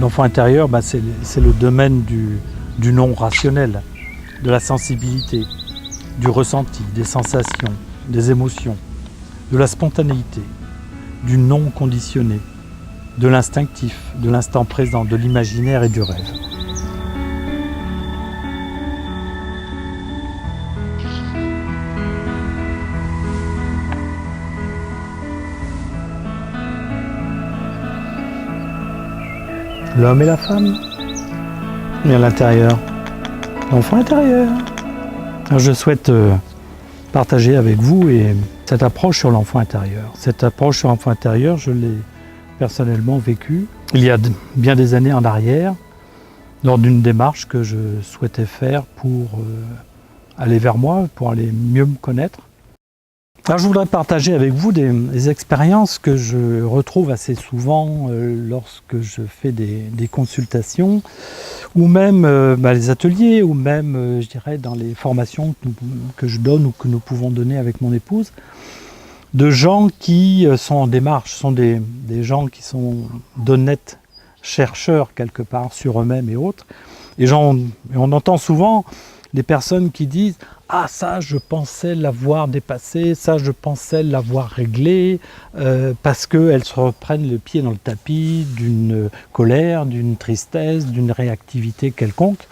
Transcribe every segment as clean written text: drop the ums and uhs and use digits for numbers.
L'enfant intérieur, c'est le domaine du non rationnel, de la sensibilité, du ressenti, des sensations, des émotions, de la spontanéité, du non conditionné, de l'instinctif, de l'instant présent, de l'imaginaire et du rêve. L'homme et la femme, et à l'intérieur, l'enfant intérieur. Alors je souhaite partager avec vous cette approche sur l'enfant intérieur. Cette approche sur l'enfant intérieur, je l'ai personnellement vécue il y a bien des années en arrière, lors d'une démarche que je souhaitais faire pour aller vers moi, pour aller mieux me connaître. Alors je voudrais partager avec vous des expériences que je retrouve assez souvent lorsque je fais des consultations, ou même les ateliers, ou même je dirais dans les formations que je donne ou que nous pouvons donner avec mon épouse, de gens qui sont en démarche, sont des gens qui sont d'honnêtes chercheurs quelque part sur eux-mêmes et autres. Et on entend souvent des personnes qui disent « Ah, ça, je pensais l'avoir dépassé, ça, je pensais l'avoir réglé », parce qu'elles se reprennent le pied dans le tapis d'une colère, d'une tristesse, d'une réactivité quelconque.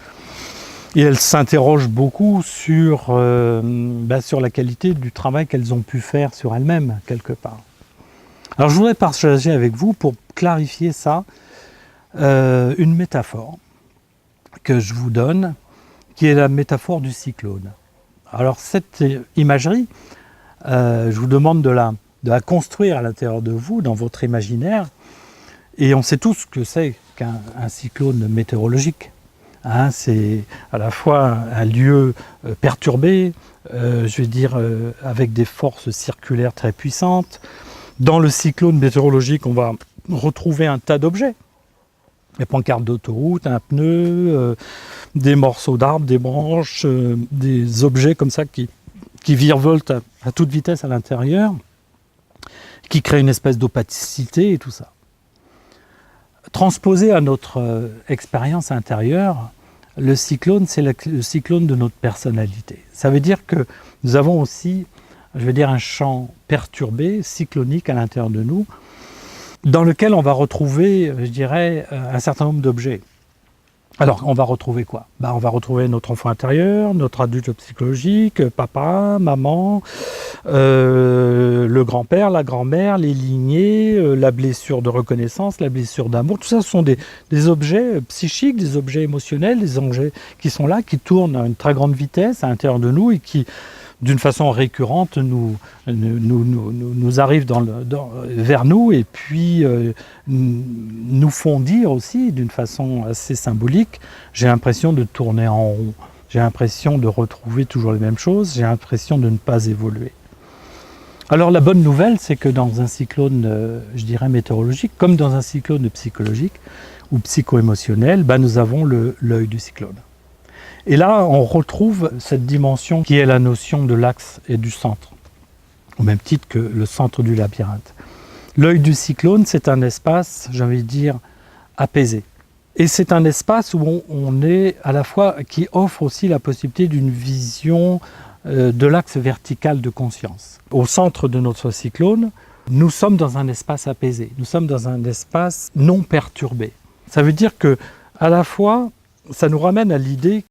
Et elles s'interrogent beaucoup sur la qualité du travail qu'elles ont pu faire sur elles-mêmes, quelque part. Alors je voudrais partager avec vous, pour clarifier ça, une métaphore que je vous donne, qui est la métaphore du cyclone. Alors cette imagerie, je vous demande de la construire à l'intérieur de vous, dans votre imaginaire, et on sait tous ce que c'est qu'un cyclone météorologique. Hein, c'est à la fois un lieu perturbé, avec des forces circulaires très puissantes. Dans le cyclone météorologique, on va retrouver un tas d'objets. Des pancartes d'autoroute, un pneu, des morceaux d'arbres, des branches, des objets comme ça qui virevoltent à toute vitesse à l'intérieur, qui créent une espèce d'opacité et tout ça. Transposé à notre expérience intérieure, le cyclone, c'est le cyclone de notre personnalité. Ça veut dire que nous avons aussi, un champ perturbé, cyclonique à l'intérieur de nous, dans lequel on va retrouver, un certain nombre d'objets. Alors, on va retrouver quoi? On va retrouver notre enfant intérieur, notre adulte psychologique, papa, maman, le grand-père, la grand-mère, les lignées, la blessure de reconnaissance, la blessure d'amour. Tout ça, ce sont des objets psychiques, des objets émotionnels, des objets qui sont là, qui tournent à une très grande vitesse à l'intérieur de nous et qui, d'une façon récurrente, nous arrivent vers nous et puis nous font dire aussi, d'une façon assez symbolique, j'ai l'impression de tourner en rond, j'ai l'impression de retrouver toujours les mêmes choses, j'ai l'impression de ne pas évoluer. Alors la bonne nouvelle, c'est que dans un cyclone, météorologique, comme dans un cyclone psychologique ou psycho-émotionnel, nous avons l'œil du cyclone. Et là, on retrouve cette dimension qui est la notion de l'axe et du centre, au même titre que le centre du labyrinthe. L'œil du cyclone, c'est un espace, apaisé. Et c'est un espace où on est à la fois, qui offre aussi la possibilité d'une vision de l'axe vertical de conscience. Au centre de notre cyclone, nous sommes dans un espace apaisé, nous sommes dans un espace non perturbé. Ça veut dire que, à la fois, ça nous ramène à l'idée